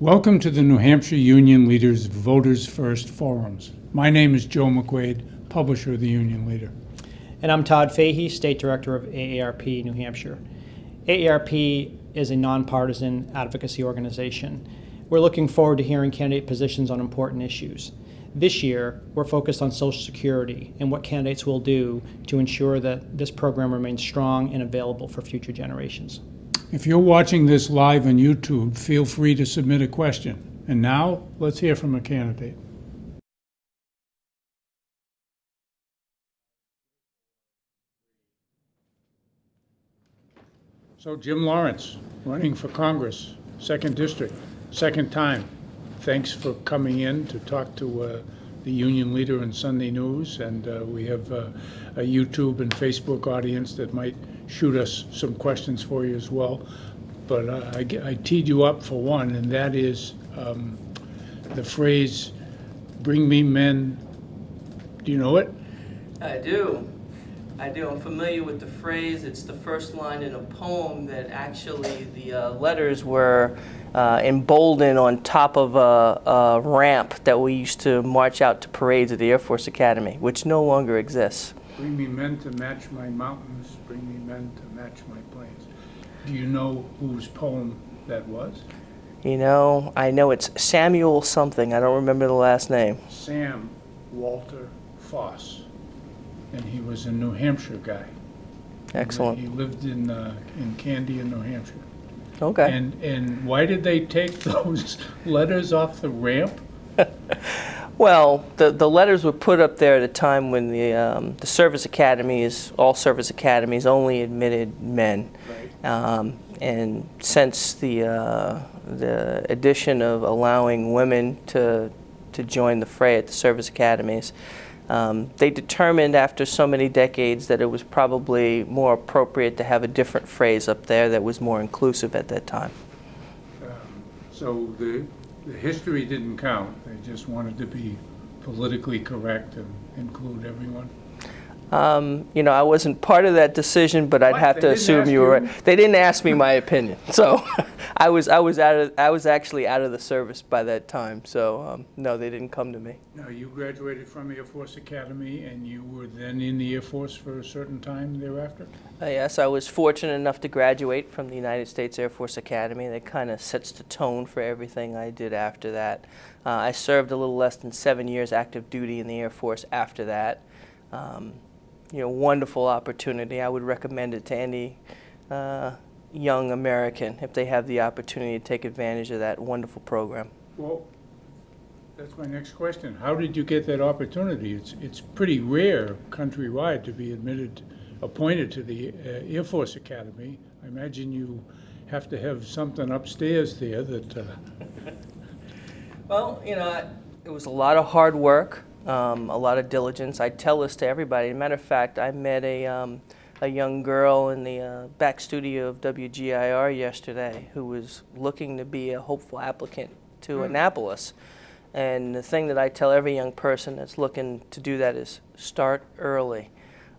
Welcome to the New Hampshire Union Leaders Voters First Forums. My name is Joe McQuaid, publisher of the Union Leader. And I'm Todd Fahey, State Director of AARP New Hampshire. AARP is a nonpartisan advocacy organization. We're looking forward to hearing candidate positions on important issues. This year, we're focused on Social Security and what candidates will do to ensure that this program remains strong and available for future generations. If you're watching this live on YouTube, feel free to submit a question. And now, let's hear from a candidate. So Jim Lawrence, running for Congress, 2nd District, second time. Thanks for coming in to talk to the Union Leader and Sunday News. And we have a YouTube and Facebook audience that might shoot us some questions for you as well. But I teed you up for one, and that is the phrase, "Bring me men." Do you know it? I do. I'm familiar with the phrase. It's the first line in a poem that actually the letters were emboldened on top of a ramp that we used to march out to parades at the Air Force Academy, which no longer exists. Bring me men to match my mountains, bring me men to match my plains. Do you know whose poem that was? You know, I know it's Samuel something. I don't remember the last name. Sam Walter Foss. And he was a New Hampshire guy. Excellent. He lived in Candian, New Hampshire. Okay. And why did they take those letters off the ramp? Well, the letters were put up there at a time when the service academies, all service academies, only admitted men. Right. And since the addition of allowing women to join the fray at the service academies, they determined after so many decades that it was probably more appropriate to have a different phrase up there that was more inclusive at that time. So the history didn't count. They just wanted to be politically correct and include everyone. You know, I wasn't part of that decision, but I'd have to assume you were right. They didn't ask me my opinion, so I was actually out of the service by that time. So no, they didn't come to me. Now, you graduated from Air Force Academy, and you were then in the Air Force for a certain time thereafter? Yes, I was fortunate enough to graduate from the United States Air Force Academy. That kind of sets the tone for everything I did after that. I served a little less than 7 years active duty in the Air Force after that. You know, wonderful opportunity. I would recommend it to any young American if they have the opportunity to take advantage of that wonderful program. Well, that's my next question. How did you get that opportunity? It's pretty rare countrywide to be appointed to the Air Force Academy. I imagine you have to have something upstairs there that... Well, you know, it was a lot of hard work. A lot of diligence. I tell this to everybody. As a matter of fact, I met a young girl in the back studio of WGIR yesterday who was looking to be a hopeful applicant to Annapolis. And the thing that I tell every young person that's looking to do that is start early.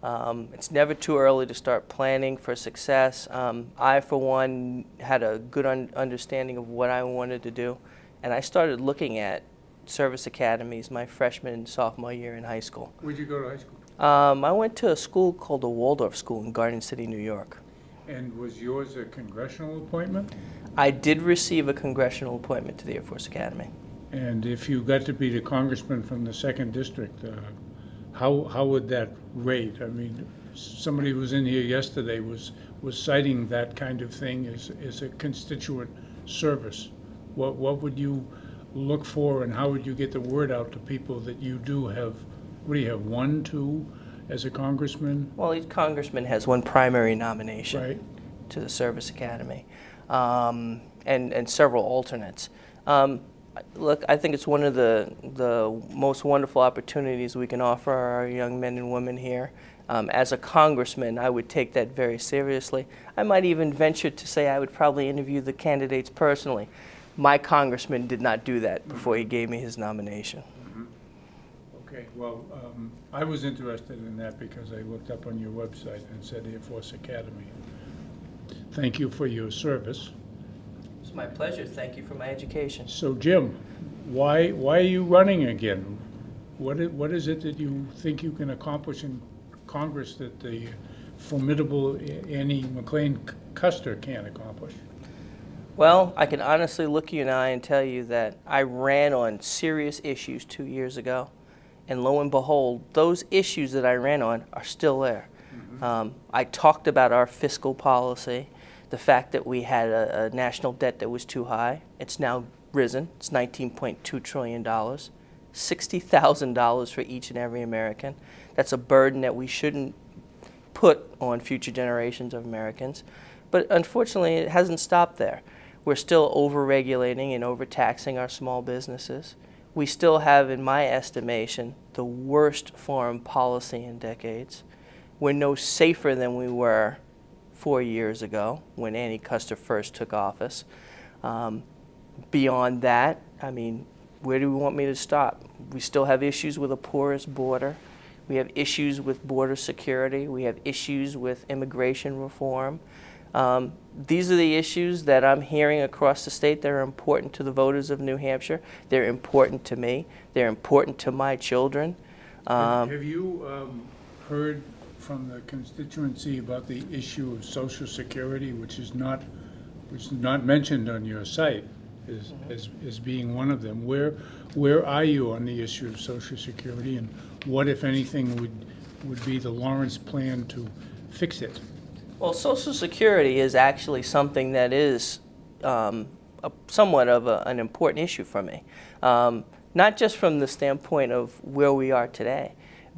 It's never too early to start planning for success. I, for one, had a good understanding of what I wanted to do, and I started looking at service academies my freshman and sophomore year in high school. Where'd you go to high school? I went to a school called the Waldorf School in Garden City, New York. And was yours a congressional appointment? I did receive a congressional appointment to the Air Force Academy. And if you got to be the congressman from the 2nd District, how would that rate? I mean, somebody who was in here yesterday was citing that kind of thing as a constituent service. What would you look for, and how would you get the word out to people that you do have, what do you have, 1, 2 as a congressman? Well, each congressman has one primary nomination Right. to the Service Academy, and several alternates. Look, I think it's one of the most wonderful opportunities we can offer our young men and women here. As a congressman, I would take that very seriously. I might even venture to say I would probably interview the candidates personally. My congressman did not do that before he gave me his nomination. Mm-hmm. Okay, well, I was interested in that because I looked up on your website and said Air Force Academy. Thank you for your service. It's my pleasure. Thank you for my education. So Jim, why are you running again? What is it that you think you can accomplish in Congress that the formidable Annie McLean Custer can't accomplish? Well, I can honestly look you in the eye and tell you that I ran on serious issues 2 years ago, and lo and behold, those issues that I ran on are still there. I talked about our fiscal policy, the fact that we had a national debt that was too high. It's now risen. It's $19.2 trillion, $60,000 for each and every American. That's a burden that we shouldn't put on future generations of Americans. But unfortunately, it hasn't stopped there. We're still over-regulating and overtaxing our small businesses. We still have, in my estimation, the worst foreign policy in decades. We're no safer than we were 4 years ago when Annie Custer first took office. Beyond that, I mean, where do we want me to stop? We still have issues with a porous border. We have issues with border security. We have issues with immigration reform. These are the issues that I'm hearing across the state that are important to the voters of New Hampshire. They're important to me. They're important to my children. Have you heard from the constituency about the issue of Social Security, which is not mentioned on your site as being one of them? Where are you on the issue of Social Security, and what, if anything, would be the Lawrence plan to fix it? Well, Social Security is actually something that is somewhat of an important issue for me. Not just from the standpoint of where we are today,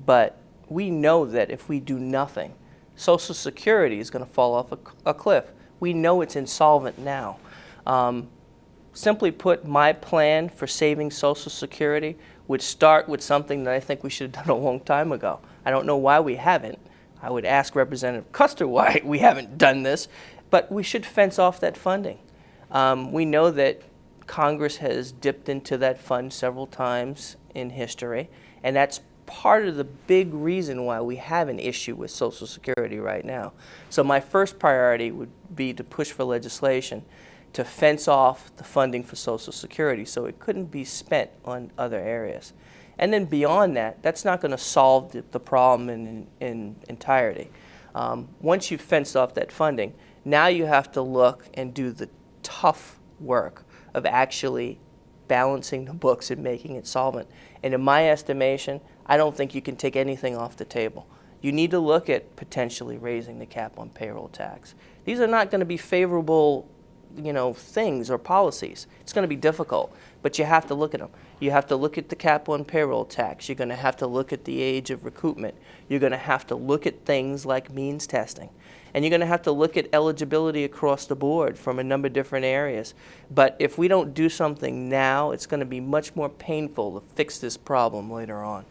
but we know that if we do nothing, Social Security is going to fall off a cliff. We know it's insolvent now. Simply put, my plan for saving Social Security would start with something that I think we should have done a long time ago. I don't know why we haven't. I would ask Representative Custer why we haven't done this, but we should fence off that funding. We know that Congress has dipped into that fund several times in history, and that's part of the big reason why we have an issue with Social Security right now. So my first priority would be to push for legislation to fence off the funding for Social Security so it couldn't be spent on other areas. And then beyond that, that's not going to solve the problem in entirety. Once you've fenced off that funding, now you have to look and do the tough work of actually balancing the books and making it solvent. And in my estimation, I don't think you can take anything off the table. You need to look at potentially raising the cap on payroll tax. These are not going to be favorable, things or policies. It's going to be difficult, but you have to look at them. You have to look at the cap on payroll tax. You're going to have to look at the age of recoupment. You're going to have to look at things like means testing. And you're going to have to look at eligibility across the board from a number of different areas. But if we don't do something now, it's going to be much more painful to fix this problem later on.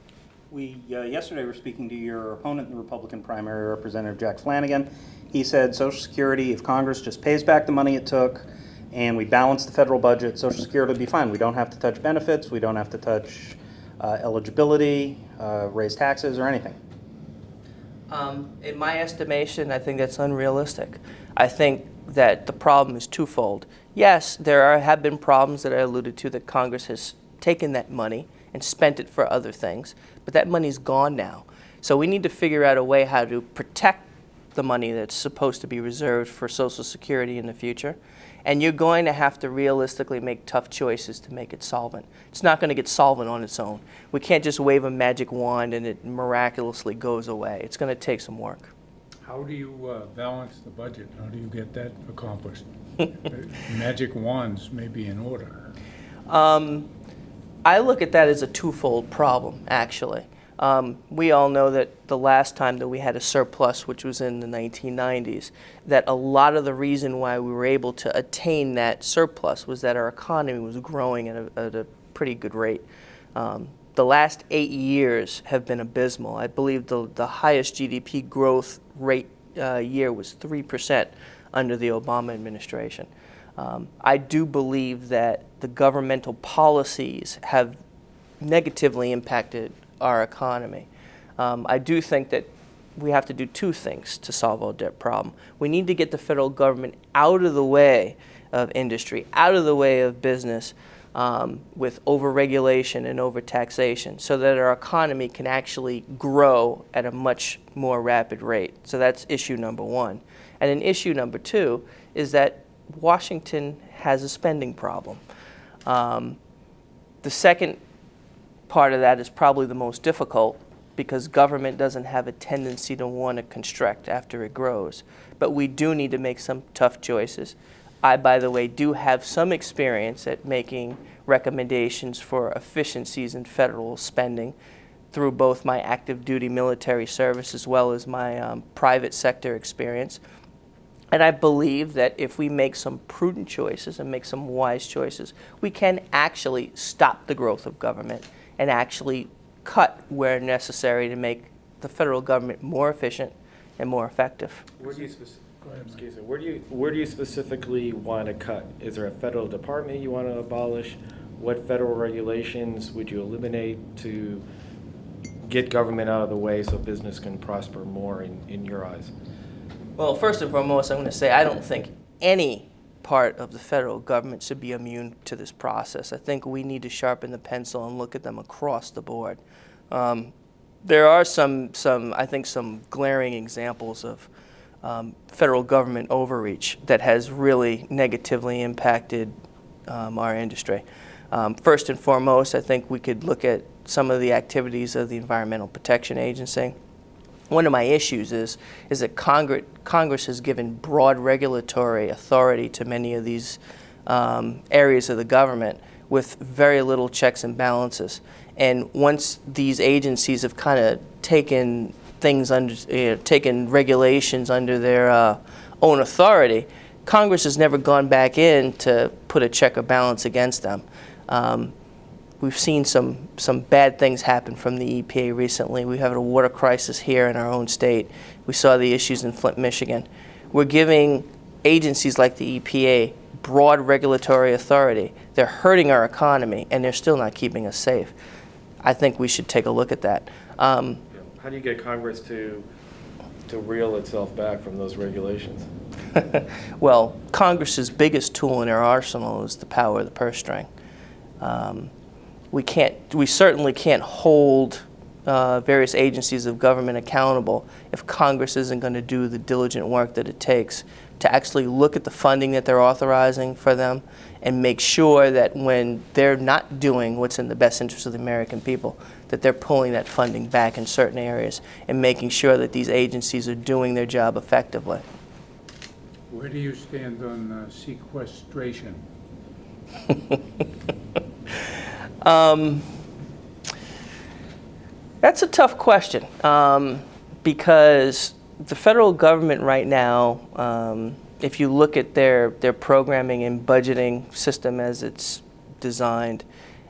We yesterday were speaking to your opponent in the Republican primary, Representative Jack Flanagan. He said Social Security, if Congress just pays back the money it took and we balance the federal budget, Social Security will be fine. We don't have to touch benefits. We don't have to touch eligibility, raise taxes, or anything. In my estimation, I think that's unrealistic. I think that the problem is twofold. Yes, there have been problems that I alluded to that Congress has taken that money and spent it for other things, but that money's gone now. So we need to figure out a way how to protect the money that's supposed to be reserved for Social Security in the future. And you're going to have to realistically make tough choices to make it solvent. It's not going to get solvent on its own. We can't just wave a magic wand and it miraculously goes away. It's going to take some work. How do you balance the budget? How do you get that accomplished? Magic wands may be in order. I look at that as a twofold problem, actually. We all know that the last time that we had a surplus, which was in the 1990s, that a lot of the reason why we were able to attain that surplus was that our economy was growing at a pretty good rate. The last 8 years have been abysmal. I believe the highest GDP growth rate year was 3% under the Obama administration. I do believe that the governmental policies have negatively impacted our economy. I do think that we have to do two things to solve our debt problem. We need to get the federal government out of the way of industry, out of the way of business, with overregulation and overtaxation, so that our economy can actually grow at a much more rapid rate. So that's issue number one. And then issue number two is that Washington has a spending problem. The second part of that is probably the most difficult, because government doesn't have a tendency to want to constrict after it grows. But we do need to make some tough choices. I, by the way, do have some experience at making recommendations for efficiencies in federal spending through both my active duty military service as well as my private sector experience. And I believe that if we make some prudent choices and make some wise choices, we can actually stop the growth of government and actually cut where necessary to make the federal government more efficient and more effective. Where do you specifically want to cut? Is there a federal department you want to abolish? What federal regulations would you eliminate to get government out of the way so business can prosper more in your eyes? Well, first and foremost, I'm going to say I don't think any part of the federal government should be immune to this process. I think we need to sharpen the pencil and look at them across the board. There are some glaring examples of federal government overreach that has really negatively impacted our industry. First and foremost, I think we could look at some of the activities of the Environmental Protection Agency. One of my issues is that Congress has given broad regulatory authority to many of these areas of the government with very little checks and balances. And once these agencies have kind of taken things under, taken regulations under their own authority, Congress has never gone back in to put a check or balance against them. We've seen some bad things happen from the EPA recently. We have a water crisis here in our own state. We saw the issues in Flint, Michigan. We're giving agencies like the EPA broad regulatory authority. They're hurting our economy, and they're still not keeping us safe. I think we should take a look at that. How do you get Congress to reel itself back from those regulations? Well, Congress's biggest tool in our arsenal is the power of the purse string. We certainly can't hold various agencies of government accountable if Congress isn't going to do the diligent work that it takes to actually look at the funding that they're authorizing for them and make sure that when they're not doing what's in the best interest of the American people, that they're pulling that funding back in certain areas and making sure that these agencies are doing their job effectively. Where do you stand on sequestration? That's a tough question because the federal government right now, if you look at their programming and budgeting system as it's designed,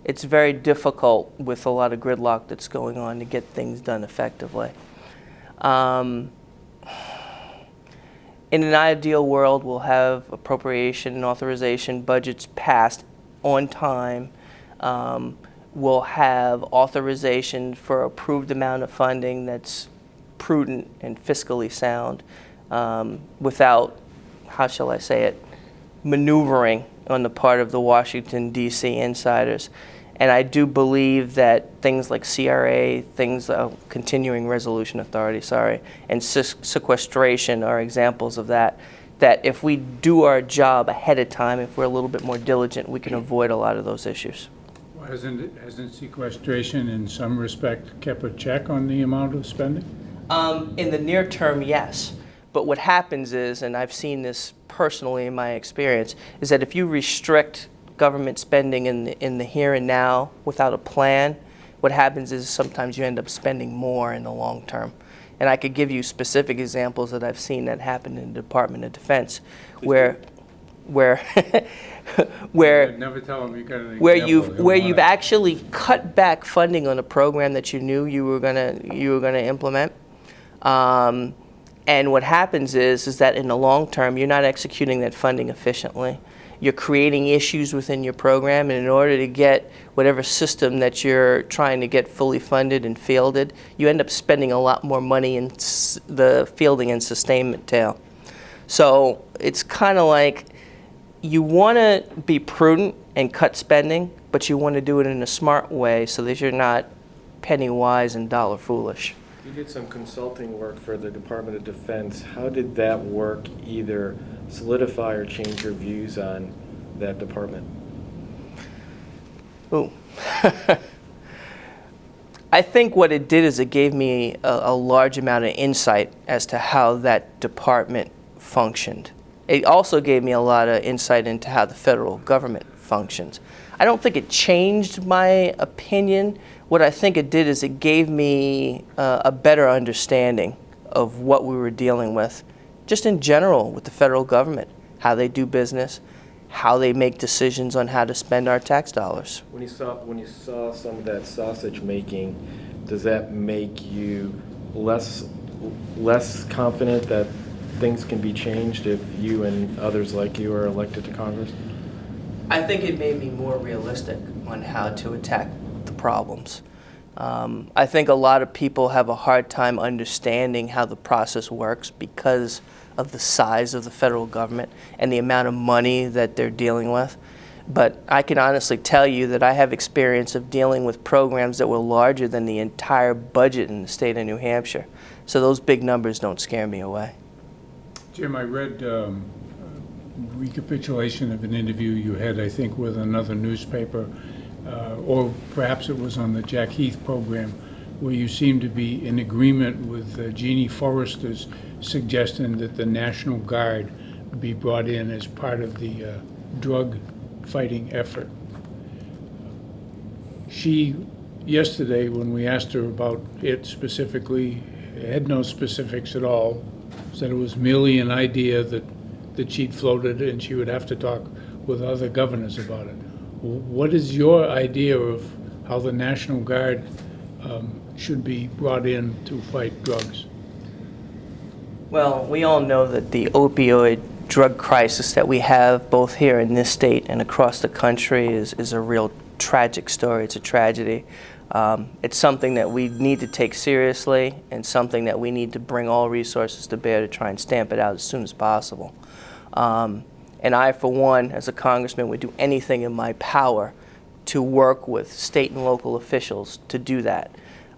it's very difficult with a lot of gridlock that's going on to get things done effectively. In an ideal world, we'll have appropriation and authorization budgets passed on time. We'll have authorization for approved amount of funding that's prudent and fiscally sound without, how shall I say it, maneuvering on the part of the Washington, D.C. insiders. And I do believe that things like CRA, continuing resolution authority, and sequestration are examples of that. That if we do our job ahead of time, if we're a little bit more diligent, we can avoid a lot of those issues. Well, hasn't sequestration in some respect kept a check on the amount of spending? In the near term, yes. But what happens is, and I've seen this personally in my experience, is that if you restrict government spending in the here and now without a plan, what happens is sometimes you end up spending more in the long term. And I could give you specific examples that I've seen that happen in the Department of Defense, where Never tell them you got an example. where you've actually cut back funding on a program that you knew you were gonna implement. And what happens is that in the long term, you're not executing that funding efficiently. You're creating issues within your program, and in order to get whatever system that you're trying to get fully funded and fielded, you end up spending a lot more money in the fielding and sustainment tail. So it's kind of like you want to be prudent and cut spending, but you want to do it in a smart way so that you're not penny wise and dollar foolish. You did some consulting work for the Department of Defense. How did that work either solidify or change your views on that department? Ooh. I think what it did is it gave me a large amount of insight as to how that department functioned. It also gave me a lot of insight into how the federal government functions. I don't think it changed my opinion. What I think it did is it gave me a better understanding of what we were dealing with, just in general with the federal government, how they do business, how they make decisions on how to spend our tax dollars. When you saw some of that sausage making, does that make you less confident that things can be changed if you and others like you are elected to Congress? I think it made me more realistic on how to attack the problems. I think a lot of people have a hard time understanding how the process works because of the size of the federal government and the amount of money that they're dealing with. But I can honestly tell you that I have experience of dealing with programs that were larger than the entire budget in the state of New Hampshire. So those big numbers don't scare me away. Jim, I read recapitulation of an interview you had, I think, with another newspaper, or perhaps it was on the Jack Heath program, where you seemed to be in agreement with Jeannie Forrester's suggestion that the National Guard be brought in as part of the drug fighting effort. She, yesterday, when we asked her about it specifically, had no specifics at all, said it was merely an idea that she'd floated and she would have to talk with other governors about it. What is your idea of how the National Guard should be brought in to fight drugs? Well, we all know that the opioid drug crisis that we have both here in this state and across the country is a real tragic story. It's a tragedy. It's something that we need to take seriously and something that we need to bring all resources to bear to try and stamp it out as soon as possible. And I, for one, as a congressman, would do anything in my power to work with state and local officials to do that.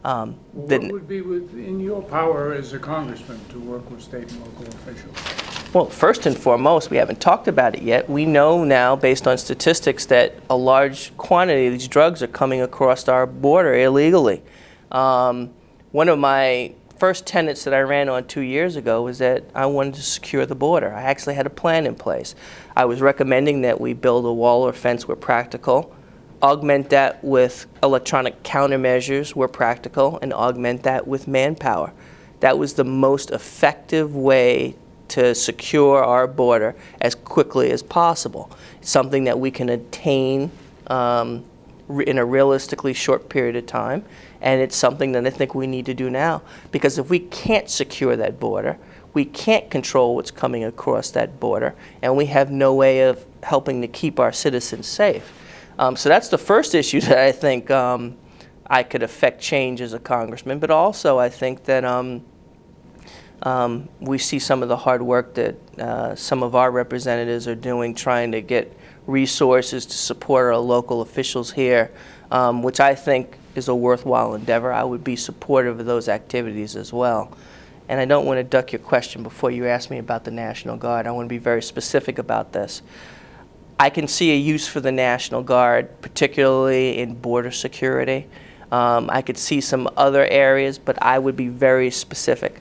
What would be within your power as a congressman to work with state and local officials? Well, first and foremost, we haven't talked about it yet. We know now, based on statistics, that a large quantity of these drugs are coming across our border illegally. One of my first tenets that I ran on 2 years ago was that I wanted to secure the border. I actually had a plan in place. I was recommending that we build a wall or fence where practical, augment that with electronic countermeasures where practical, and augment that with manpower. That was the most effective way to secure our border as quickly as possible. It's something that we can attain in a realistically short period of time, and it's something that I think we need to do now. Because if we can't secure that border, we can't control what's coming across that border, and we have no way of helping to keep our citizens safe. So that's the first issue that I think I could affect change as a congressman, but also I think that we see some of the hard work that some of our representatives are doing trying to get resources to support our local officials here, which I think is a worthwhile endeavor. I would be supportive of those activities as well. And I don't want to duck your question before you ask me about the National Guard. I want to be very specific about this. I can see a use for the National Guard, particularly in border security. I could see some other areas, but I would be very specific.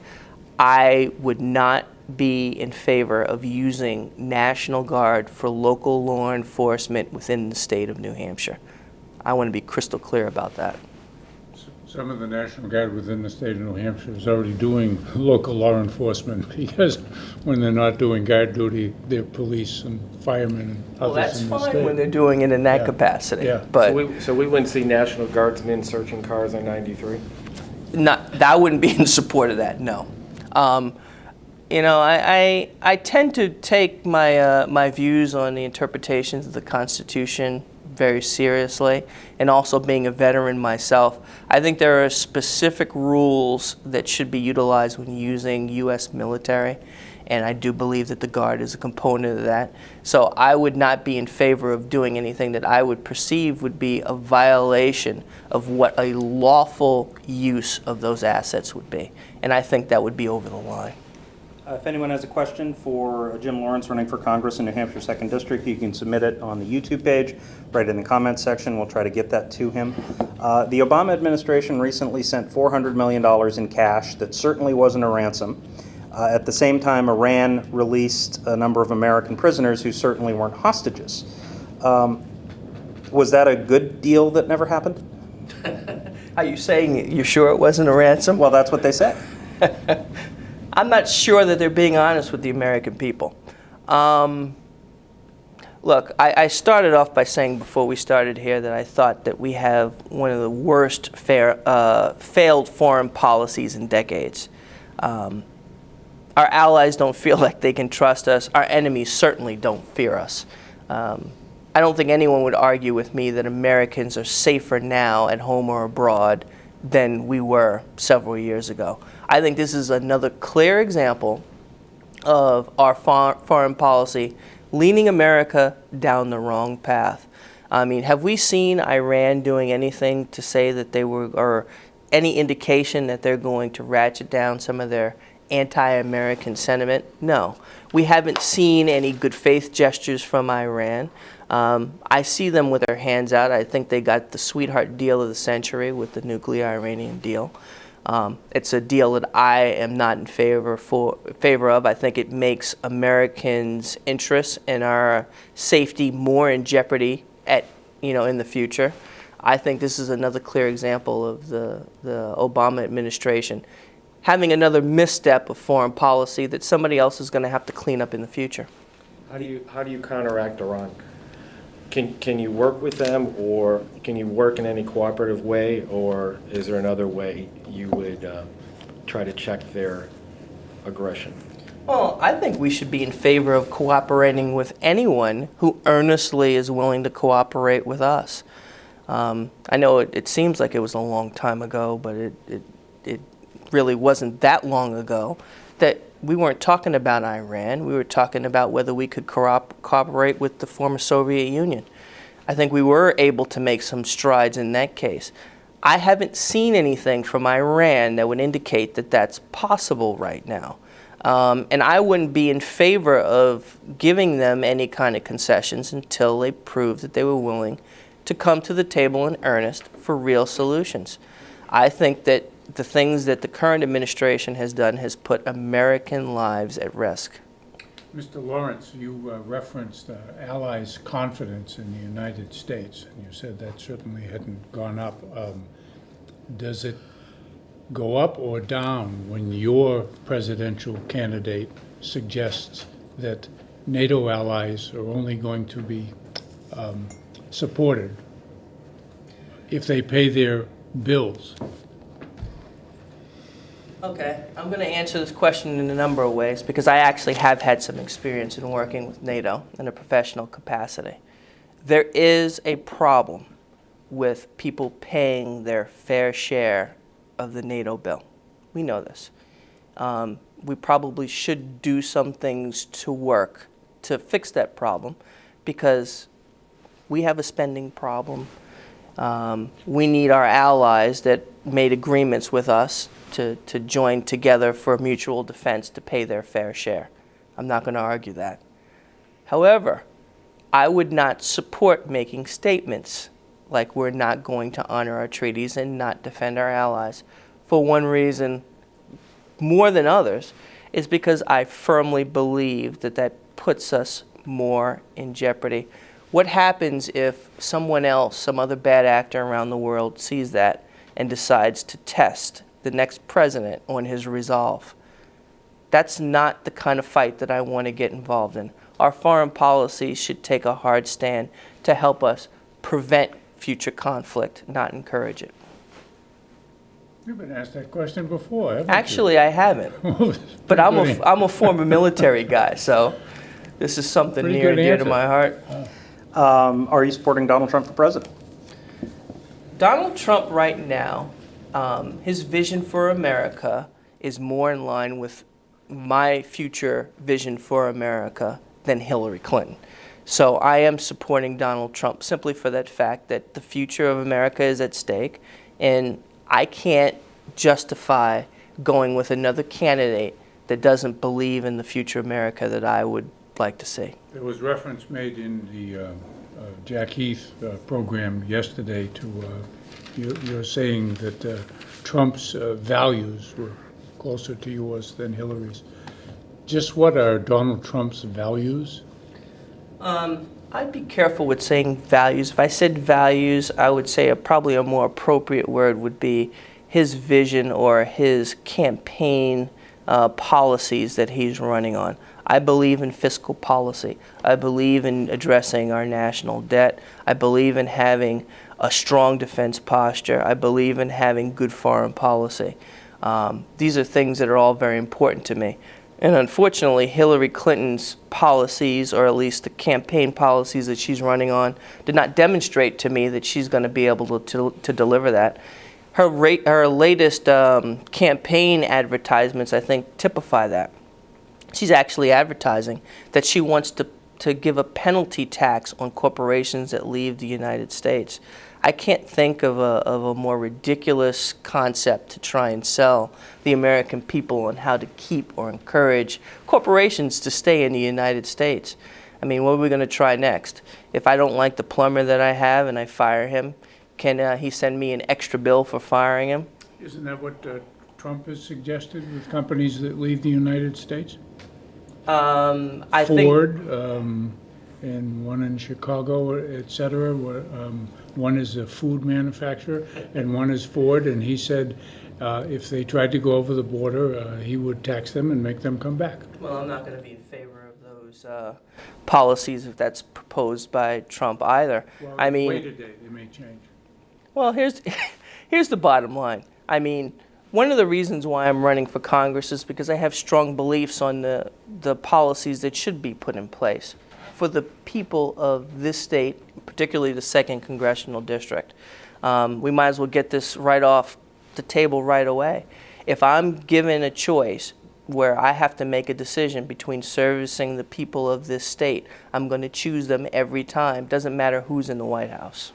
I would not be in favor of using National Guard for local law enforcement within the state of New Hampshire. I want to be crystal clear about that. Some of the National Guard within the state of New Hampshire is already doing local law enforcement, because when they're not doing guard duty, they're police and firemen and Well, others that's in the fine state. when they're doing it in that Yeah. capacity. Yeah. But So we wouldn't see National Guardsmen searching cars on 93? I wouldn't be in support of that, no. You know, I tend to take my views on the interpretations of the Constitution very seriously, and also being a veteran myself, I think there are specific rules that should be utilized when using U.S. military, and I do believe that the Guard is a component of that. So I would not be in favor of doing anything that I would perceive would be a violation of what a lawful use of those assets would be. And I think that would be over the line. If anyone has a question for Jim Lawrence running for Congress in New Hampshire 2nd District, you can submit it on the YouTube page, right in the comments section. We'll try to get that to him. The Obama administration recently sent $400 million in cash. That certainly wasn't a ransom. At the same time, Iran released a number of American prisoners who certainly weren't hostages. Was that a good deal that never happened? Are you saying you're sure it wasn't a ransom? Well, that's what they said. I'm not sure that they're being honest with the American people. Look, I started off by saying before we started here that I thought that we have one of the worst failed foreign policies in decades. Our allies don't feel like they can trust us. Our enemies certainly don't fear us. I don't think anyone would argue with me that Americans are safer now at home or abroad than we were several years ago. I think this is another clear example of our foreign policy leading America down the wrong path. I mean, have we seen Iran doing anything to say that they were, or any indication that they're going to ratchet down some of their anti-American sentiment? No. We haven't seen any good faith gestures from Iran. I see them with their hands out. I think they got the sweetheart deal of the century with the nuclear Iranian deal. It's a deal that I am not in favor of. I think it makes Americans' interests and our safety more in jeopardy in the future. I think this is another clear example of the Obama administration having another misstep of foreign policy that somebody else is going to have to clean up in the future. How do you counteract Iran? Can you work with them, or can you work in any cooperative way, or is there another way you would try to check their aggression? Well, I think we should be in favor of cooperating with anyone who earnestly is willing to cooperate with us. I know it seems like it was a long time ago, but it really wasn't that long ago that we weren't talking about Iran. We were talking about whether we could cooperate with the former Soviet Union. I think we were able to make some strides in that case. I haven't seen anything from Iran that would indicate that that's possible right now. And I wouldn't be in favor of giving them any kind of concessions until they proved that they were willing to come to the table in earnest for real solutions. I think that the things that the current administration has done has put American lives at risk. Mr. Lawrence, you referenced allies' confidence in the United States, and you said that certainly hadn't gone up. Does it go up or down when your presidential candidate suggests that NATO allies are only going to be supported if they pay their bills? Okay, I'm going to answer this question in a number of ways because I actually have had some experience in working with NATO in a professional capacity. There is a problem with people paying their fair share of the NATO bill. We know this. We probably should do some things to work to fix that problem because we have a spending problem. We need our allies that made agreements with us to join together for mutual defense to pay their fair share. I'm not going to argue that. However, I would not support making statements like we're not going to honor our treaties and not defend our allies. For one reason, more than others, is because I firmly believe that that puts us more in jeopardy. What happens if someone else, some other bad actor around the world, sees that and decides to test the next president on his resolve? That's not the kind of fight that I want to get involved in. Our foreign policy should take a hard stand to help us prevent future conflict, not encourage it. You've been asked that question before, haven't Actually, I haven't. But I'm a former military guy, so this is something Pretty near and good dear to answer. my heart. Are you supporting Donald Trump for president? Donald Trump right now, his vision for America is more in line with my future vision for America than Hillary Clinton. So I am supporting Donald Trump simply for that fact that the future of America is at stake, and I can't justify going with another candidate that doesn't believe in the future America that I would like to see. There was reference made in the Jack Heath program yesterday to you're saying that Trump's values were closer to yours than Hillary's. Just what are Donald Trump's values? I'd be careful with saying values. If I said values, I would say probably a more appropriate word would be his vision or his campaign policies that he's running on. I believe in fiscal policy. I believe in addressing our national debt. I believe in having a strong defense posture. I believe in having good foreign policy. These are things that are all very important to me. And unfortunately, Hillary Clinton's policies, or at least the campaign policies that she's running on, did not demonstrate to me that she's going to be able to deliver that. Her latest campaign advertisements, I think, typify that. She's actually advertising that she wants to give a penalty tax on corporations that leave the United States. I can't think of a more ridiculous concept to try and sell the American people on how to keep or encourage corporations to stay in the United States. I mean, what are we going to try next? If I don't like the plumber that I have and I fire him, can he send me an extra bill for firing him? Isn't that what Trump has suggested with companies that leave the United States? I Ford, and one in Chicago, et cetera. One is a food manufacturer, and one is Ford. And he said if they tried to go over the border, he would tax them and make them come back. Well, I'm not going to be in favor of those policies if that's proposed by Trump either. Well, I mean, wait a day, they may change. well, here's the bottom line. I mean, one of the reasons why I'm running for Congress is because I have strong beliefs on the policies that should be put in place for the people of this state, particularly the 2nd Congressional District. We might as well get this right off the table right away. If I'm given a choice where I have to make a decision between servicing the people of this state, I'm going to choose them every time. Doesn't matter who's in the White House.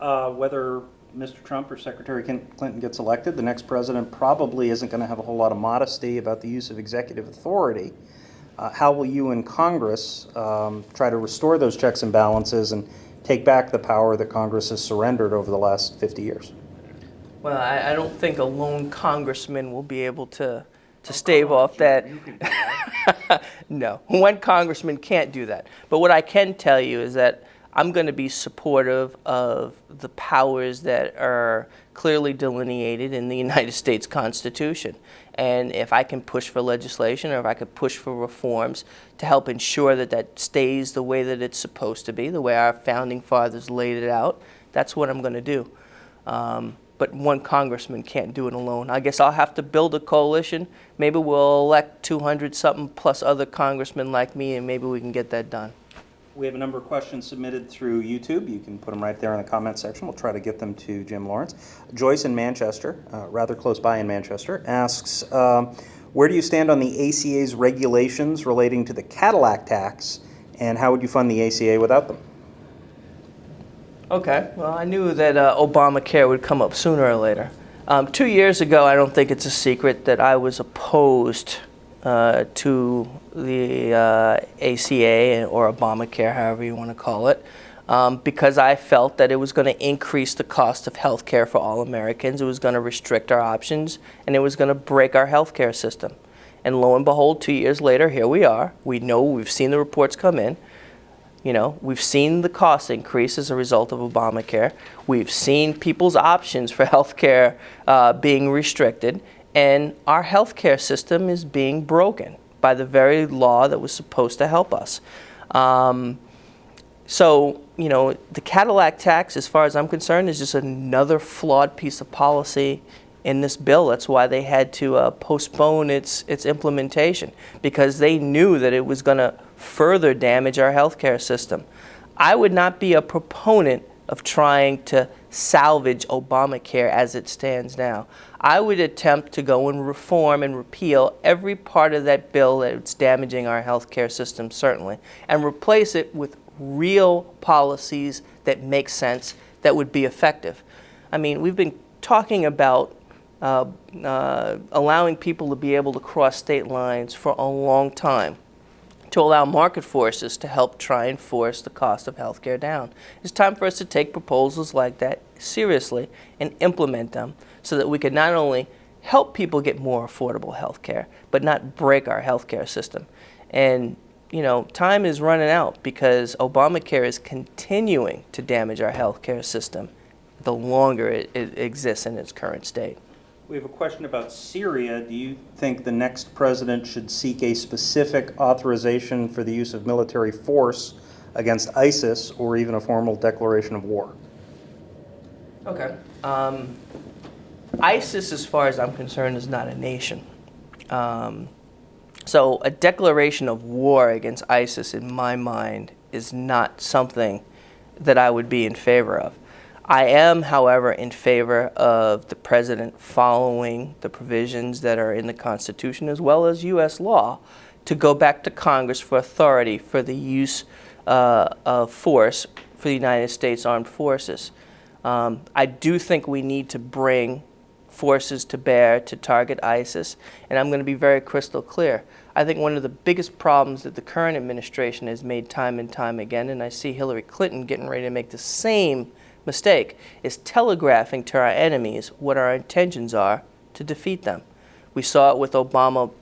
Whether Mr. Trump or Secretary Clinton gets elected, the next president probably isn't going to have a whole lot of modesty about the use of executive authority. How will you in Congress try to restore those checks and balances and take back the power that Congress has surrendered over the last 50 years? Well, I don't think a lone congressman will be able to stave off that. You can do that. No, one congressman can't do that. But what I can tell you is that I'm going to be supportive of the powers that are clearly delineated in the United States Constitution. And if I can push for legislation or if I could push for reforms to help ensure that that stays the way that it's supposed to be, the way our founding fathers laid it out, that's what I'm going to do. But one congressman can't do it alone. I guess I'll have to build a coalition. Maybe we'll elect 200-something plus other congressmen like me, and maybe we can get that done. We have a number of questions submitted through YouTube. You can put them right there in the comment section. We'll try to get them to Jim Lawrence. Joyce in Manchester, rather close by in Manchester, asks, where do you stand on the ACA's regulations relating to the Cadillac tax, and how would you fund the ACA without them? Okay, well, I knew that Obamacare would come up sooner or later. 2 years ago, I don't think it's a secret that I was opposed to the ACA or Obamacare, however you want to call it, because I felt that it was going to increase the cost of health care for all Americans. It was going to restrict our options, and it was going to break our health care system. And lo and behold, 2 years later, here we are. We know, we've seen the reports come in. You know, we've seen the cost increase as a result of Obamacare. We've seen people's options for health care being restricted. And our healthcare system is being broken by the very law that was supposed to help us. So, you know, the Cadillac tax, as far as I'm concerned, is just another flawed piece of policy in this bill. That's why they had to postpone its implementation, because they knew that it was going to further damage our healthcare system. I would not be a proponent of trying to salvage Obamacare as it stands now. I would attempt to go and reform and repeal every part of that bill that's damaging our healthcare system, certainly, and replace it with real policies that make sense, that would be effective. I mean, we've been talking about allowing people to be able to cross state lines for a long time, to allow market forces to help try and force the cost of healthcare down. It's time for us to take proposals like that seriously and implement them so that we can not only help people get more affordable healthcare, but not break our healthcare system. And you know, time is running out because Obamacare is continuing to damage our healthcare system the longer it exists in its current state. We have a question about Syria. Do you think the next president should seek a specific authorization for the use of military force against ISIS or even a formal declaration of war? Okay. ISIS, as far as I'm concerned, is not a nation. So a declaration of war against ISIS, in my mind, is not something that I would be in favor of. I am, however, in favor of the president following the provisions that are in the Constitution as well as U.S. law to go back to Congress for authority for the use of force for the United States Armed Forces. I do think we need to bring forces to bear to target ISIS, and I'm going to be very crystal clear. I think one of the biggest problems that the current administration has made time and time again, and I see Hillary Clinton getting ready to make the same mistake, is telegraphing to our enemies what our intentions are to defeat them. We saw it with Obama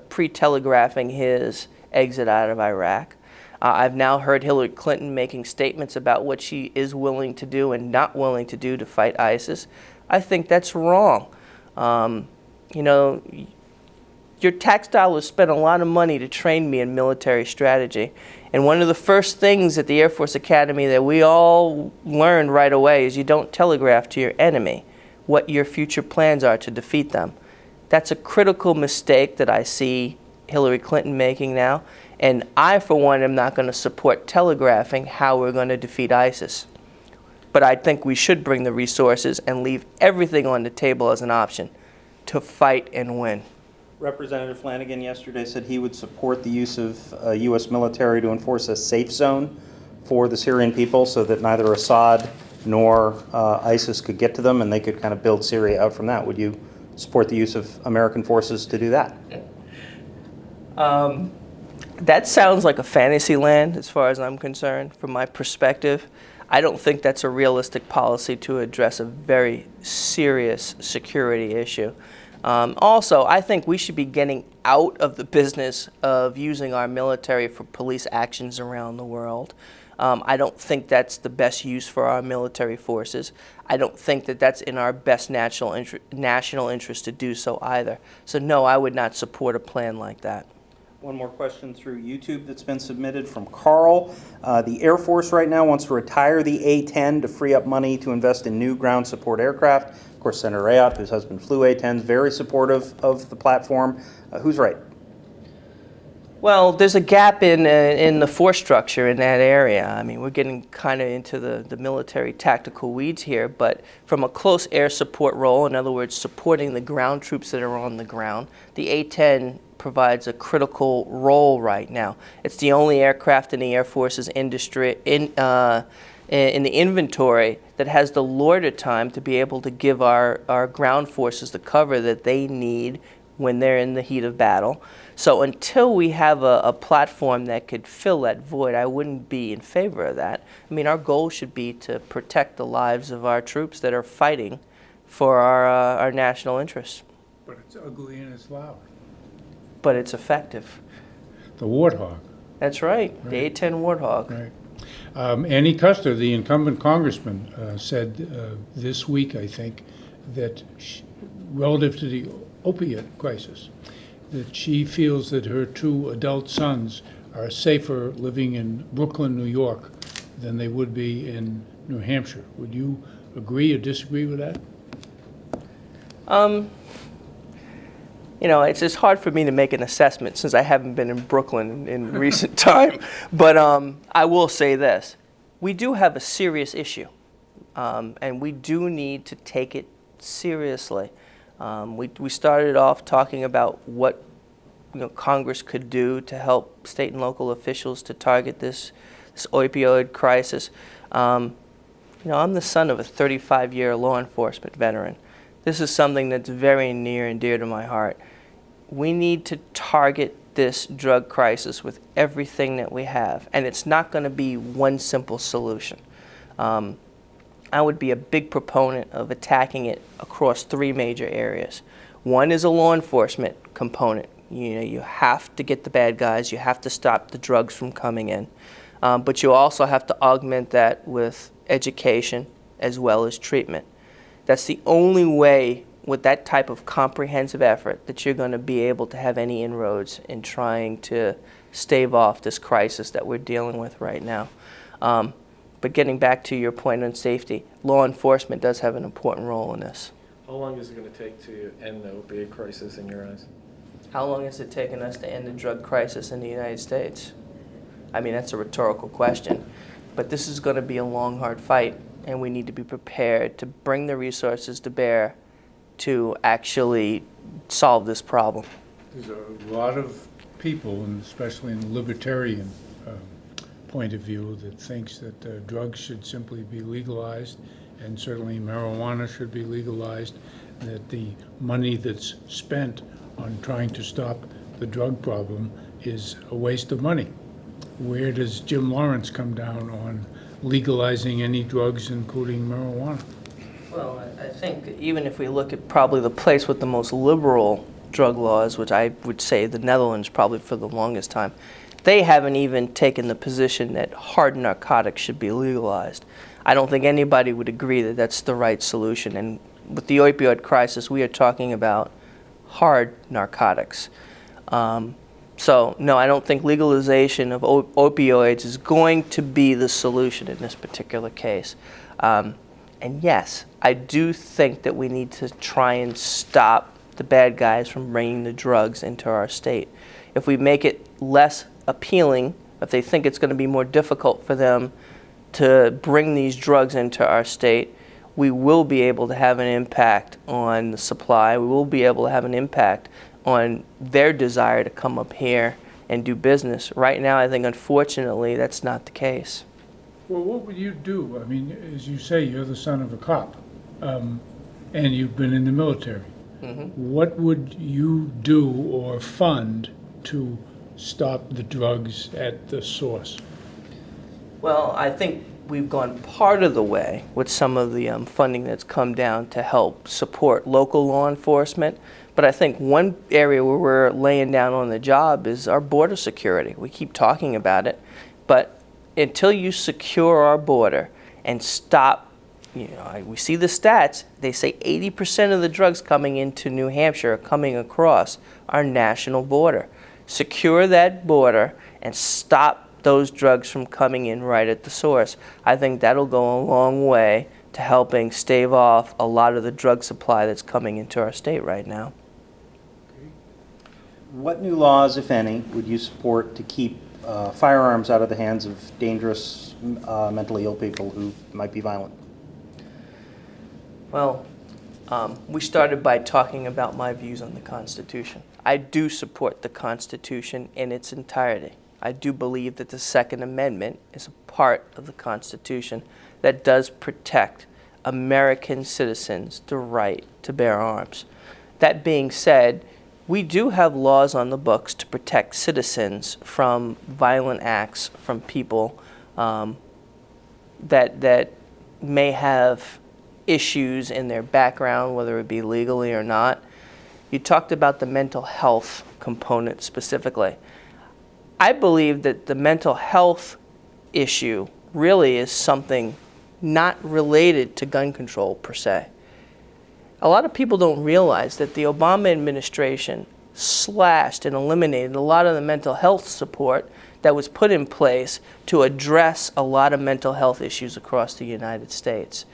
pre-telegraphing his exit out of Iraq. I've now heard Hillary Clinton making statements about what she is willing to do and not willing to do to fight ISIS. I think that's wrong. You know, your tax dollars spent a lot of money to train me in military strategy. And one of the first things at the Air Force Academy that we all learned right away is you don't telegraph to your enemy what your future plans are to defeat them. That's a critical mistake that I see Hillary Clinton making now. And I, for one, am not going to support telegraphing how we're going to defeat ISIS. But I think we should bring the resources and leave everything on the table as an option to fight and win. Representative Flanagan yesterday said he would support the use of U.S. military to enforce a safe zone for the Syrian people so that neither Assad nor ISIS could get to them and they could kind of build Syria out from that. Would you support the use of American forces to do that? That sounds like a fantasy land as far as I'm concerned, from my perspective. I don't think that's a realistic policy to address a very serious security issue. Also, I think we should be getting out of the business of using our military for police actions around the world. I don't think that's the best use for our military forces. I don't think that that's in our best national interest to do so either. So no, I would not support a plan like that. One more question through YouTube that's been submitted from Carl. The Air Force right now wants to retire the A-10 to free up money to invest in new ground support aircraft. Of course, Senator Ayotte, whose husband flew A-10s, very supportive of the platform. Who's right? Well, there's a gap in the force structure in that area. I mean, we're getting kind of into the military tactical weeds here, but from a close air support role, in other words, supporting the ground troops that are on the ground, the A-10 provides a critical role right now. It's the only aircraft in the Air Force's industry in the inventory that has the loiter time to be able to give our ground forces the cover that they need when they're in the heat of battle. So until we have a platform that could fill that void, I wouldn't be in favor of that. I mean, our goal should be to protect the lives of our troops that are fighting for our national interests. But it's ugly and it's loud. But it's effective. The Warthog. That's right, the A-10 Warthog. Right. Annie Custer, the incumbent congressman, said this week, I think, that relative to the opiate crisis, that she feels that her two adult sons are safer living in Brooklyn, New York, than they would be in New Hampshire. Would you agree or disagree with that? You know, it's just hard for me to make an assessment since I haven't been in Brooklyn in recent time. But I will say this. we do have a serious issue, and we do need to take it seriously. We started off talking about what Congress could do to help state and local officials to target this opioid crisis. I'm the son of a 35-year law enforcement veteran. This is something that's very near and dear to my heart. We need to target this drug crisis with everything that we have, and it's not going to be one simple solution. I would be a big proponent of attacking it across three major areas. One is a law enforcement component. You have to get the bad guys, you have to stop the drugs from coming in, but you also have to augment that with education as well as treatment. That's the only way with that type of comprehensive effort that you're going to be able to have any inroads in trying to stave off this crisis that we're dealing with right now. But getting back to your point on safety, law enforcement does have an important role in this. How long is it going to take to end the opioid crisis in your eyes? How long has it taken us to end the drug crisis in the United States? I mean, that's a rhetorical question. But this is going to be a long, hard fight, and we need to be prepared to bring the resources to bear to actually solve this problem. There's a lot of people, and especially in the libertarian point of view, that thinks that drugs should simply be legalized, and certainly marijuana should be legalized, that the money that's spent on trying to stop the drug problem is a waste of money. Where does Jim Lawrence come down on legalizing any drugs, including marijuana? Well, I think even if we look at probably the place with the most liberal drug laws, which I would say the Netherlands probably for the longest time, they haven't even taken the position that hard narcotics should be legalized. I don't think anybody would agree that that's the right solution. And with the opioid crisis, we are talking about hard narcotics. So, no, I don't think legalization of opioids is going to be the solution in this particular case. And yes, I do think that we need to try and stop the bad guys from bringing the drugs into our state. If we make it less appealing, if they think it's going to be more difficult for them to bring these drugs into our state, we will be able to have an impact on the supply. We will be able to have an impact on their desire to come up here and do business. Right now, I think, unfortunately, that's not the case. Well, what would you do? I mean, as you say, you're the son of a cop, and you've been in the military. Mm-hmm. What would you do or fund to stop the drugs at the source? Well, I think we've gone part of the way with some of the funding that's come down to help support local law enforcement. But I think one area where we're laying down on the job is our border security. We keep talking about it, but until you secure our border and stop, we see the stats, they say 80% of the drugs coming into New Hampshire are coming across our national border. Secure that border and stop those drugs from coming in right at the source. I think that'll go a long way to helping stave off a lot of the drug supply that's coming into our state right now. What new laws, if any, would you support to keep firearms out of the hands of dangerous, mentally ill people who might be violent? Well, we started by talking about my views on the Constitution. I do support the Constitution in its entirety. I do believe that the Second Amendment is a part of the Constitution that does protect American citizens the right to bear arms. That being said, we do have laws on the books to protect citizens from violent acts from people that may have issues in their background, whether it be legally or not. You talked about the mental health component specifically. I believe that the mental health issue really is something not related to gun control per se. A lot of people don't realize that the Obama administration slashed and eliminated a lot of the mental health support that was put in place to address a lot of mental health issues across the United States.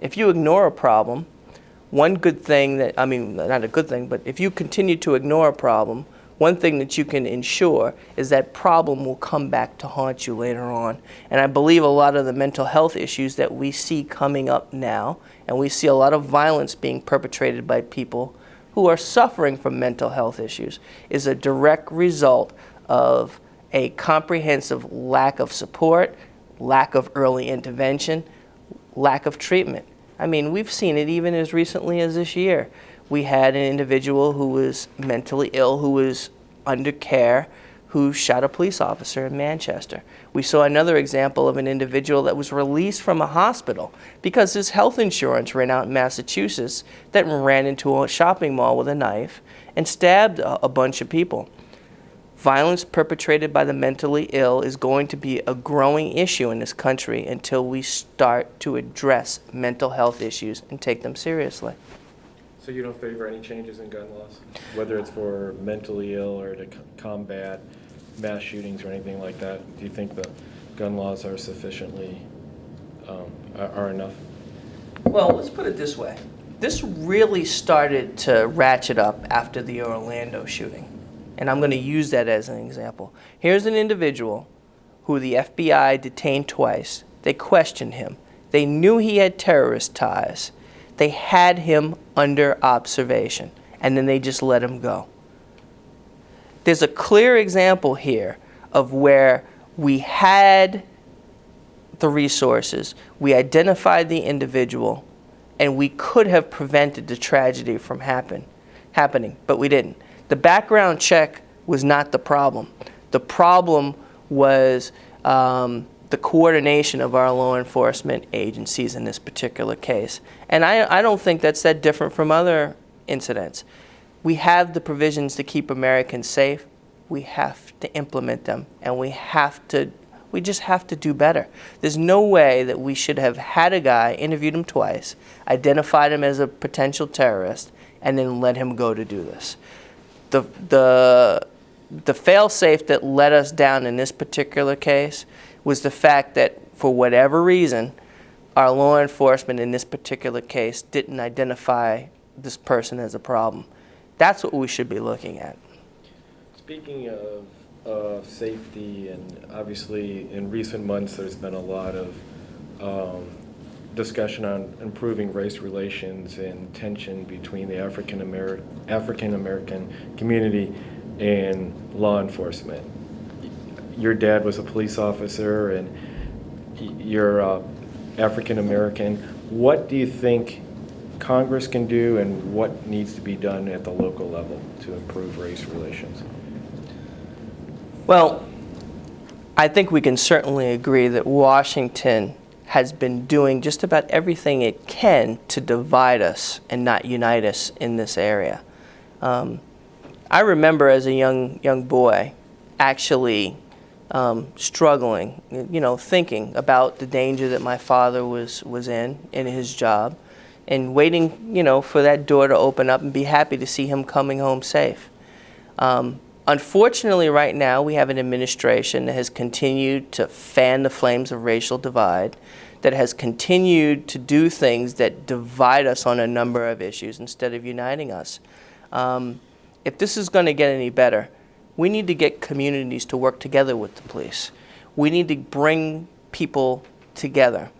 If you ignore a problem, one good thing that, not a good thing, but if you continue to ignore a problem, one thing that you can ensure is that problem will come back to haunt you later on. And I believe a lot of the mental health issues that we see coming up now, and we see a lot of violence being perpetrated by people who are suffering from mental health issues, is a direct result of a comprehensive lack of support, lack of early intervention, lack of treatment. I mean, we've seen it even as recently as this year. We had an individual who was mentally ill, who was under care, who shot a police officer in Manchester. We saw another example of an individual that was released from a hospital because his health insurance ran out in Massachusetts, that ran into a shopping mall with a knife and stabbed a bunch of people. Violence perpetrated by the mentally ill is going to be a growing issue in this country until we start to address mental health issues and take them seriously. So you don't favor any changes in gun laws, whether it's for mentally ill or to combat mass shootings or anything like that? Do you think the gun laws are sufficiently, are enough? Well, let's put it this way. This really started to ratchet up after the Orlando shooting. And I'm going to use that as an example. Here's an individual who the FBI detained twice. They questioned him. They knew he had terrorist ties. They had him under observation, and then they just let him go. There's a clear example here of where we had the resources, we identified the individual, and we could have prevented the tragedy from happening, but we didn't. The background check was not the problem. The problem was the coordination of our law enforcement agencies in this particular case. And I don't think that's that different from other incidents. We have the provisions to keep Americans safe. We have to implement them, and we just have to do better. There's no way that we should have had a guy, interviewed him twice, identified him as a potential terrorist, and then let him go to do this. The fail-safe that let us down in this particular case was the fact that, for whatever reason, our law enforcement in this particular case didn't identify this person as a problem. That's what we should be looking at. Speaking of safety, and obviously in recent months there's been a lot of discussion on improving race relations and tension between the African American community and law enforcement. Your dad was a police officer, and you're African American. What do you think Congress can do, and what needs to be done at the local level to improve race relations? Well, I think we can certainly agree that Washington has been doing just about everything it can to divide us and not unite us in this area. I remember as a young boy actually struggling, thinking about the danger that my father was in his job, and waiting, for that door to open up and be happy to see him coming home safe. Unfortunately, right now, we have an administration that has continued to fan the flames of racial divide, that has continued to do things that divide us on a number of issues instead of uniting us. If this is going to get any better, we need to get communities to work together with the police. We need to bring people together.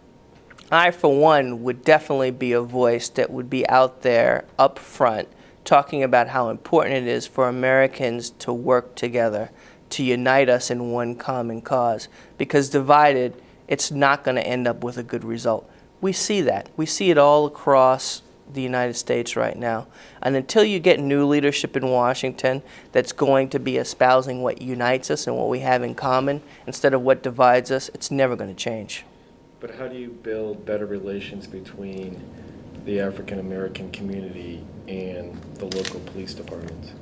I, for one, would definitely be a voice that would be out there up front talking about how important it is for Americans to work together, to unite us in one common cause. Because divided, it's not going to end up with a good result. We see that. We see it all across the United States right now. And until you get new leadership in Washington that's going to be espousing what unites us and what we have in common instead of what divides us, it's never going to change. But how do you build better relations between the African American community and the local police departments?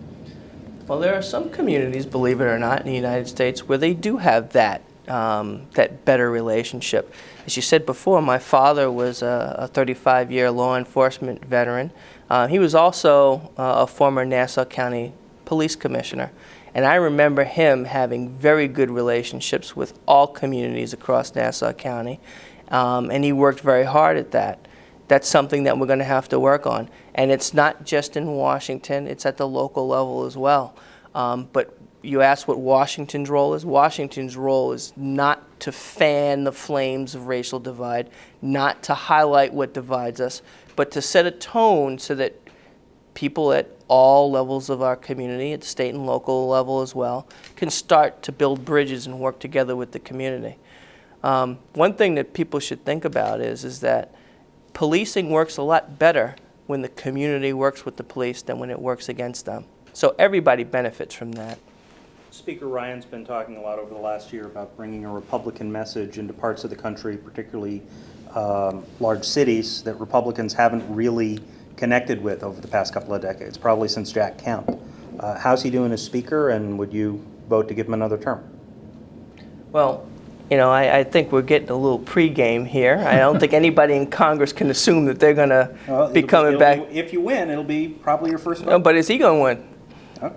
Well, there are some communities, believe it or not, in the United States where they do have that better relationship. As you said before, my father was a 35-year law enforcement veteran. He was also a former Nassau County police commissioner. And I remember him having very good relationships with all communities across Nassau County. And he worked very hard at that. That's something that we're going to have to work on. And it's not just in Washington, it's at the local level as well. But you asked what Washington's role is. Washington's role is not to fan the flames of racial divide, not to highlight what divides us, but to set a tone so that people at all levels of our community, at state and local level as well, can start to build bridges and work together with the community. One thing that people should think about is that policing works a lot better when the community works with the police than when it works against them. So everybody benefits from that. Speaker Ryan's been talking a lot over the last year about bringing a Republican message into parts of the country, particularly large cities that Republicans haven't really connected with over the past couple of decades, probably since Jack Kemp. How's he doing as Speaker, and would you vote to give him another term? Well, you know, I think we're getting a little pregame here. I don't think anybody in Congress can assume that they're going to be coming back. If you win, it'll be probably your first vote. No, but is he going to win? Oh.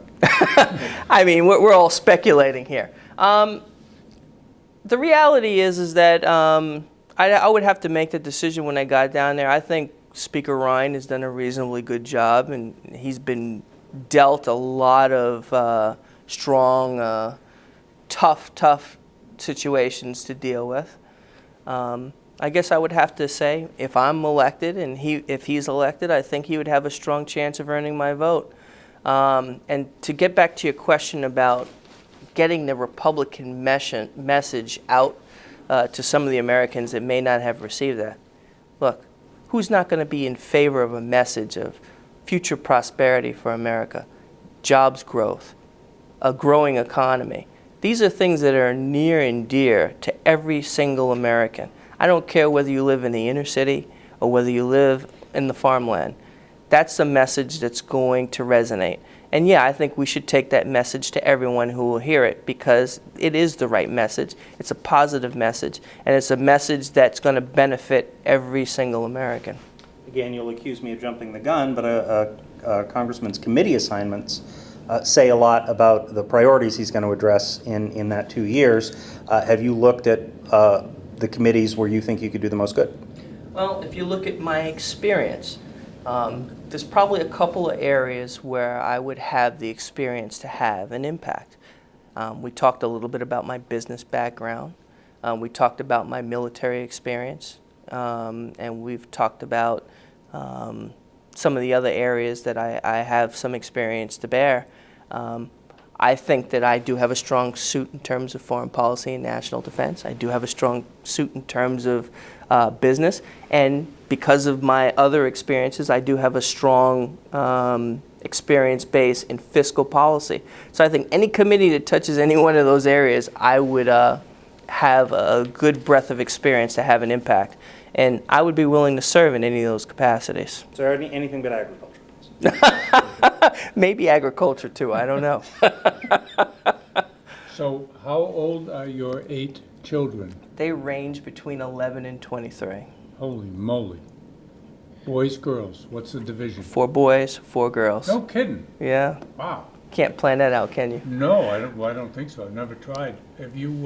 I mean, we're all speculating here. The reality is that I would have to make the decision when I got down there. I think Speaker Ryan has done a reasonably good job, and he's been dealt a lot of strong, tough situations to deal with. I guess I would have to say, if I'm elected and if he's elected, I think he would have a strong chance of earning my vote. And to get back to your question about getting the Republican message out to some of the Americans that may not have received that. Look, who's not going to be in favor of a message of future prosperity for America, jobs growth, a growing economy? These are things that are near and dear to every single American. I don't care whether you live in the inner city or whether you live in the farmland. That's the message that's going to resonate. And yeah, I think we should take that message to everyone who will hear it, because it is the right message. It's a positive message, and it's a message that's going to benefit every single American. Again, you'll accuse me of jumping the gun, but a congressman's committee assignments say a lot about the priorities he's going to address in that 2 years. Have you looked at the committees where you think you could do the most good? Well, if you look at my experience, there's probably a couple of areas where I would have the experience to have an impact. We talked a little bit about my business background. We talked about my military experience. And we've talked about some of the other areas that I have some experience to bear. I think that I do have a strong suit in terms of foreign policy and national defense. I do have a strong suit in terms of business. And because of my other experiences, I do have a strong experience base in fiscal policy. So I think any committee that touches any one of those areas, I would have a good breadth of experience to have an impact. And I would be willing to serve in any of those capacities. So anything but agriculture? Maybe agriculture too, I don't know. So how old are your 8 children? They range between 11 and 23. Holy moly. Boys, girls, what's the division? 4 boys, 4 girls. No kidding. Yeah. Wow. Can't plan that out, can you? No, I don't think so. I've never tried. Have you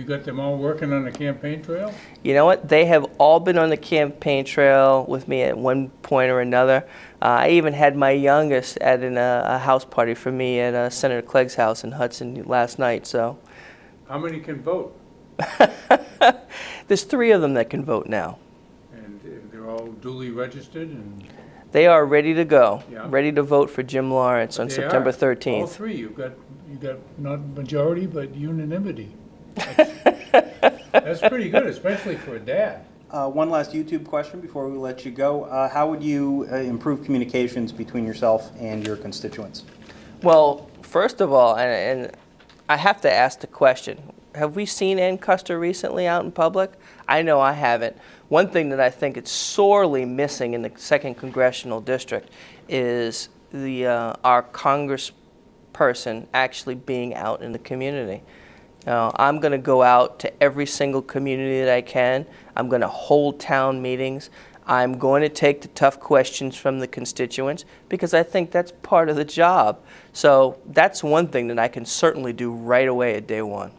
got them all working on the campaign trail? You know what? They have all been on the campaign trail with me at one point or another. I even had my youngest at a house party for me at Senator Clegg's house in Hudson last night. So, how many can vote? There's 3 of them that can vote now. And they're all duly registered and. They are ready to go, Yeah. ready to vote for Jim Lawrence on September 13th. All 3. You got not majority but unanimity. That's pretty good, especially for a dad. One last YouTube question before we let you go. How would you improve communications between yourself and your constituents? Well, first of all, and I have to ask the question, have we seen Ann Custer recently out in public? I know I haven't. One thing that I think is sorely missing in the 2nd Congressional District is our congressperson actually being out in the community. I'm going to go out to every single community that I can. I'm going to hold town meetings. I'm going to take the tough questions from the constituents because I think that's part of the job. So that's one thing that I can certainly do right away at day one.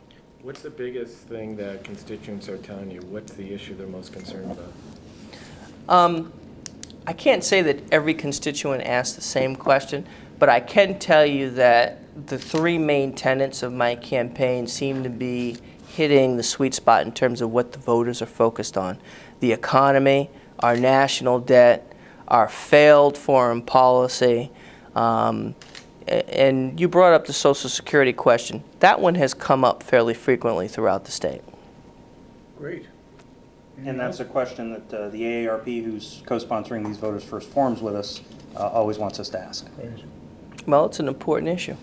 What's the biggest thing that constituents are telling you? What's the issue they're most concerned about? I can't say that every constituent asks the same question, But I can tell you that the three main tenets of my campaign seem to be hitting the sweet spot in terms of what the voters are focused on. The economy, our national debt, our failed foreign policy, and you brought up the Social Security question. That one has come up fairly frequently throughout the state. Great. And that's a question that the AARP, who's co-sponsoring these voters' first forums with us, always wants us to ask. Great. Well, it's an important issue.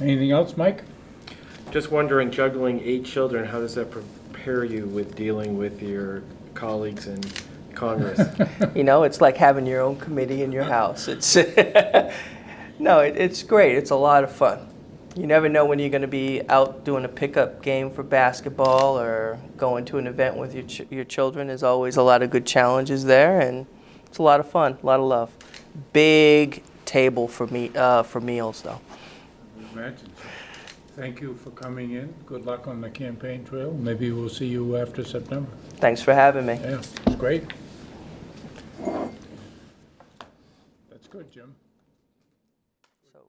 Anything else, Mike? Just wondering, juggling 8 children, how does that prepare you with dealing with your colleagues in Congress? You know, it's like having your own committee in your house. It's no, it's great. It's a lot of fun. You never know when you're going to be out doing a pickup game for basketball or going to an event with your children. There's always a lot of good challenges there, and it's a lot of fun, a lot of love. Big table for meals, though. Imagine. Thank you for coming in. Good luck on the campaign trail. Maybe we'll see you after September. Thanks for having me. Yeah, it's great. That's good, Jim. So